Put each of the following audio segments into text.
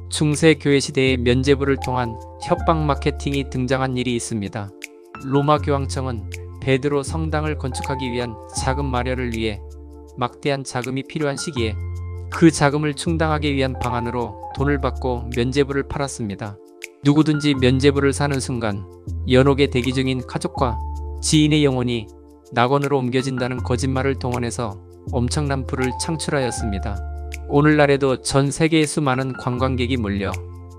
중세 교회 시대에 면죄부를 통한 협박 마케팅이 등장한 일이 있습니다. 로마 교황청은 베드로 성당을 건축하기 위한 자금 마련을 위해 막대한 자금이 필요한 시기에 그 자금을 충당하기 위한 방안으로 돈을 받고 면죄부를 팔았습니다. 누구든지 면죄부를 사는 순간 연옥에 대기 중인 가족과 지인의 영혼이 낙원으로 옮겨진다는 거짓말을 동원해서 엄청난 부를 창출하였습니다. 오늘날에도 전 세계의 수많은 관광객이 몰려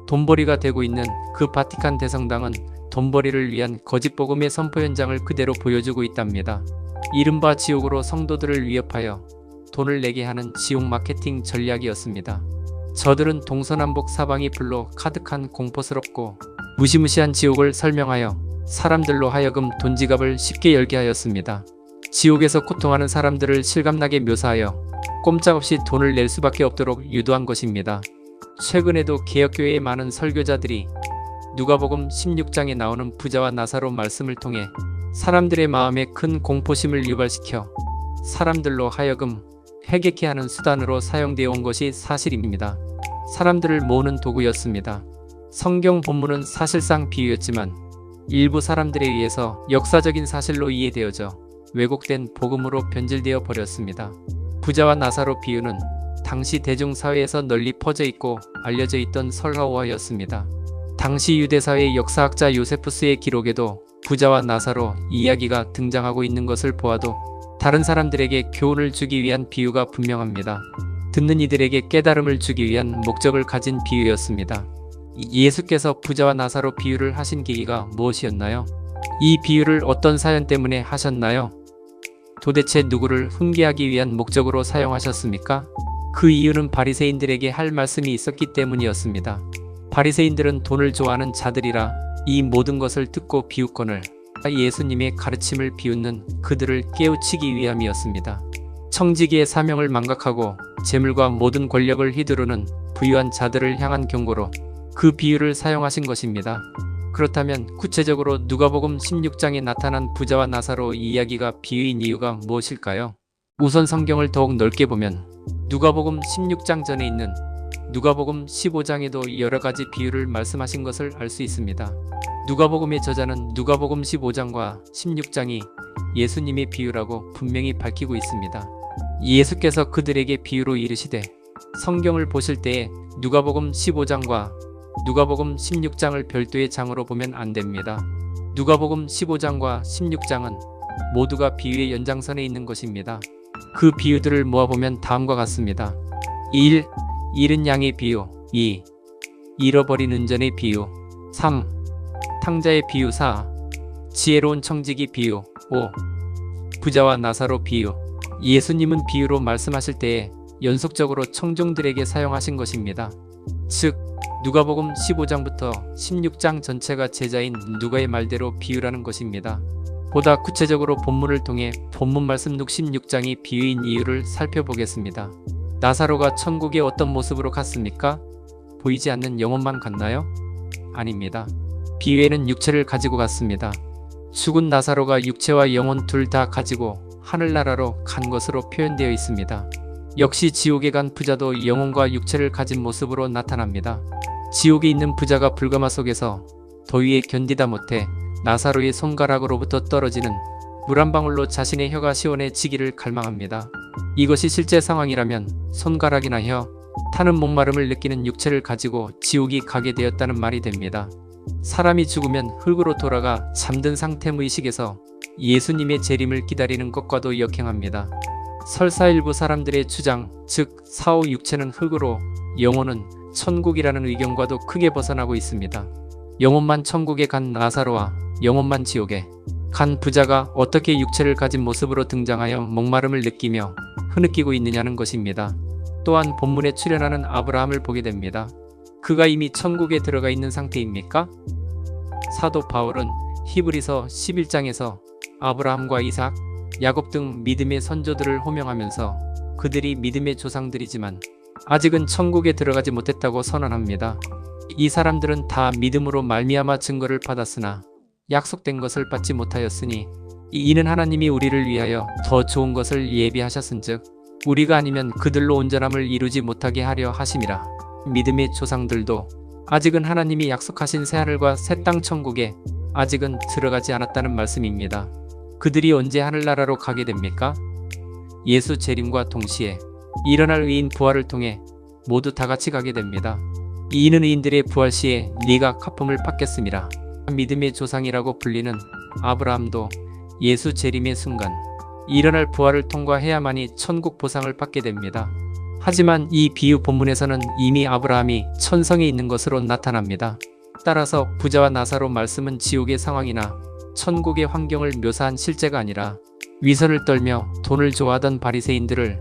돈벌이가 되고 있는 그 바티칸 대성당은 돈벌이를 위한 거짓 복음의 선포 현장을 그대로 보여주고 있답니다. 이른바 지옥으로 성도들을 위협하여 돈을 내게 하는 지옥 마케팅 전략이었습니다. 저들은 동서남북 사방이 불로 가득한 공포스럽고 무시무시한 지옥을 설명하여 사람들로 하여금 돈 지갑을 쉽게 열게 하였습니다. 지옥에서 고통하는 사람들을 실감나게 묘사하여 꼼짝없이 돈을 낼 수밖에 없도록 유도한 것입니다. 최근에도 개혁교회의 많은 설교자들이 누가복음 16장에 나오는 부자와 나사로 말씀을 통해 사람들의 마음에 큰 공포심을 유발시켜 사람들로 하여금 회개케 하는 수단으로 사용되어 온 것이 사실입니다. 사람들을 모으는 도구였습니다. 성경 본문은 사실상 비유였지만 일부 사람들에 의해서 역사적인 사실로 이해되어져 왜곡된 복음으로 변질되어 버렸습니다. 부자와 나사로 비유는 당시 대중사회에서 널리 퍼져 있고 알려져 있던 설화오화였습니다. 당시 유대사회의 역사학자 요세푸스의 기록에도 부자와 나사로 이야기가 등장하고 있는 것을 보아도 다른 사람들에게 교훈을 주기 위한 비유가 분명합니다. 듣는 이들에게 깨달음을 주기 위한 목적을 가진 비유였습니다. 예수께서 부자와 나사로 비유를 하신 계기가 무엇이었나요? 이 비유를 어떤 사연 때문에 하셨나요? 도대체 누구를 훈계하기 위한 목적으로 사용하셨습니까? 그 이유는 바리새인들에게 할 말씀이 있었기 때문이었습니다. 바리새인들은 돈을 좋아하는 자들이라 이 모든 것을 듣고 비웃거늘 예수님의 가르침을 비웃는 그들을 깨우치기 위함이었습니다. 청지기의 사명을 망각하고 재물과 모든 권력을 휘두르는 부유한 자들을 향한 경고로 그 비유를 사용하신 것입니다. 그렇다면 구체적으로 누가복음 16장에 나타난 부자와 나사로 이야기가 비유인 이유가 무엇일까요? 우선 성경을 더욱 넓게 보면 누가복음 16장 전에 있는 누가복음 15장에도 여러가지 비유를 말씀하신 것을 알 수 있습니다. 누가복음의 저자는 누가복음 15장과 16장이 예수님의 비유라고 분명히 밝히고 있습니다. 예수께서 그들에게 비유로 이르시되 성경을 보실 때에 누가복음 15장과 누가복음 16장을 별도의 장으로 보면 안 됩니다. 누가복음 15장과 16장은 모두가 비유의 연장선에 있는 것입니다. 그 비유들을 모아보면 다음과 같습니다. 1. 잃은 양의 비유. 2. 잃어버린 은전의 비유. 3. 탕자의 비유. 4. 지혜로운 청지기 비유. 5. 부자와 나사로 비유. 예수님은 비유로 말씀하실 때에 연속적으로 청중들에게 사용하신 것입니다. 즉 누가복음 15장부터 16장 전체가 제자인 누가의 말대로 비유라는 것입니다. 보다 구체적으로 본문을 통해 본문 말씀 16장이 비유인 이유를 살펴보겠습니다. 나사로가 천국에 어떤 모습으로 갔습니까? 보이지 않는 영혼만 갔나요? 아닙니다. 비유에는 육체를 가지고 갔습니다. 죽은 나사로가 육체와 영혼 둘 다 가지고 하늘나라로 간 것으로 표현되어 있습니다. 역시 지옥에 간 부자도 영혼과 육체를 가진 모습으로 나타납니다. 지옥에 있는 부자가 불가마 속에서 더위에 견디다 못해 나사로의 손가락으로부터 떨어지는 물 한 방울로 자신의 혀가 시원해지기를 갈망합니다. 이것이 실제 상황이라면 손가락이나 혀, 타는 목마름을 느끼는 육체를 가지고 지옥이 가게 되었다는 말이 됩니다. 사람이 죽으면 흙으로 돌아가 잠든 상태 무의식에서 예수님의 재림을 기다리는 것과도 역행합니다. 설사 일부 사람들의 주장, 즉 사후 육체는 흙으로 영혼은 천국이라는 의견과도 크게 벗어나고 있습니다. 영혼만 천국에 간 나사로와 영혼만 지옥에 간 부자가 어떻게 육체를 가진 모습으로 등장하여 목마름을 느끼며 흐느끼고 있느냐는 것입니다. 또한 본문에 출연하는 아브라함을 보게 됩니다. 그가 이미 천국에 들어가 있는 상태입니까? 사도 바울은 히브리서 11장에서 아브라함과 이삭, 야곱 등 믿음의 선조들을 호명하면서 그들이 믿음의 조상들이지만 아직은 천국에 들어가지 못했다고 선언합니다. 이 사람들은 다 믿음으로 말미암아 증거를 받았으나 약속된 것을 받지 못하였으니 이는 하나님이 우리를 위하여 더 좋은 것을 예비하셨은즉 우리가 아니면 그들로 온전함을 이루지 못하게 하려 하심이라. 믿음의 조상들도 아직은 하나님이 약속하신 새하늘과 새 땅 천국에 아직은 들어가지 않았다는 말씀입니다. 그들이 언제 하늘나라로 가게 됩니까? 예수 재림과 동시에 일어날 의인 부활을 통해 모두 다 같이 가게 됩니다. 이는 의인들의 부활 시에 네가 갚음을 받겠음이라. 믿음의 조상이라고 불리는 아브라함도 예수 재림의 순간 일어날 부활을 통과해야만이 천국 보상을 받게 됩니다. 하지만 이 비유 본문에서는 이미 아브라함이 천성에 있는 것으로 나타납니다. 따라서 부자와 나사로 말씀은 지옥의 상황이나 천국의 환경을 묘사한 실제가 아니라 위선을 떨며 돈을 좋아하던 바리새인들을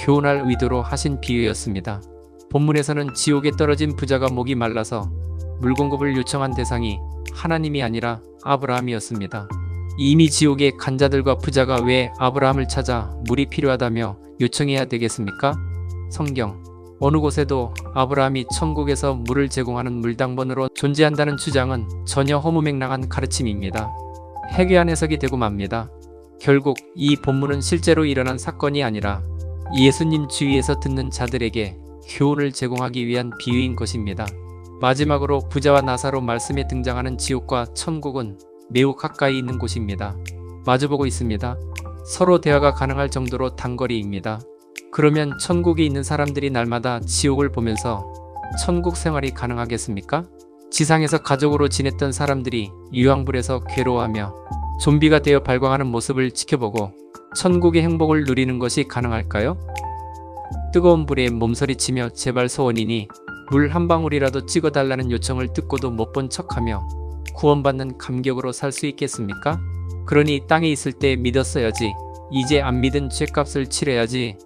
교훈할 의도로 하신 비유였습니다. 본문에서는 지옥에 떨어진 부자가 목이 말라서 물 공급을 요청한 대상이 하나님이 아니라 아브라함이었습니다. 이미 지옥에 간 자들과 부자가 왜 아브라함을 찾아 물이 필요하다며 요청해야 되겠습니까? 성경 어느 곳에도 아브라함이 천국에서 물을 제공하는 물당번으로 존재한다는 주장은 전혀 허무맹랑한 가르침입니다. 해괴한 해석이 되고 맙니다. 결국 이 본문은 실제로 일어난 사건이 아니라 예수님 주위에서 듣는 자들에게 교훈을 제공하기 위한 비유인 것입니다. 마지막으로 부자와 나사로 말씀에 등장하는 지옥과 천국은 매우 가까이 있는 곳입니다. 마주보고 있습니다. 서로 대화가 가능할 정도로 단거리입니다. 그러면 천국에 있는 사람들이 날마다 지옥을 보면서 천국 생활이 가능하겠습니까? 지상에서 가족으로 지냈던 사람들이 유황불에서 괴로워하며 좀비가 되어 발광하는 모습을 지켜보고 천국의 행복을 누리는 것이 가능할까요? 뜨거운 불에 몸서리치며 제발 소원이니 물 한 방울이라도 찍어달라는 요청을 듣고도 못 본 척하며 구원받는 감격으로 살 수 있겠습니까? 그러니 땅에 있을 때 믿었어야지, 이제 안 믿은 죗값을 치러야지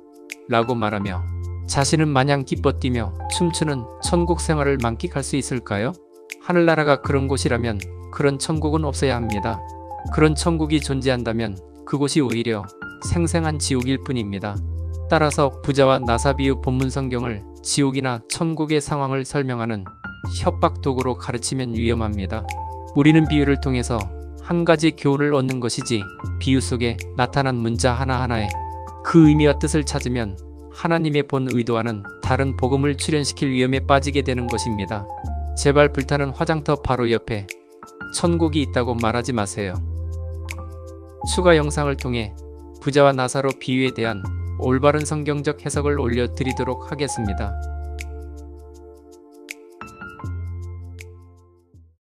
라고 말하며 자신은 마냥 기뻐 뛰며 춤추는 천국 생활을 만끽할 수 있을까요? 하늘나라가 그런 곳이라면 그런 천국은 없어야 합니다. 그런 천국이 존재한다면 그곳이 오히려 생생한 지옥일 뿐입니다. 따라서 부자와 나사 비유 본문 성경을 지옥이나 천국의 상황을 설명하는 협박 도구로 가르치면 위험합니다. 우리는 비유를 통해서 한 가지 교훈을 얻는 것이지 비유 속에 나타난 문자 하나하나에 그 의미와 뜻을 찾으면 하나님의 본 의도와는 다른 복음을 출현시킬 위험에 빠지게 되는 것입니다. 제발 불타는 화장터 바로 옆에 천국이 있다고 말하지 마세요. 추가 영상을 통해 부자와 나사로 비유에 대한 올바른 성경적 해석을 올려드리도록 하겠습니다.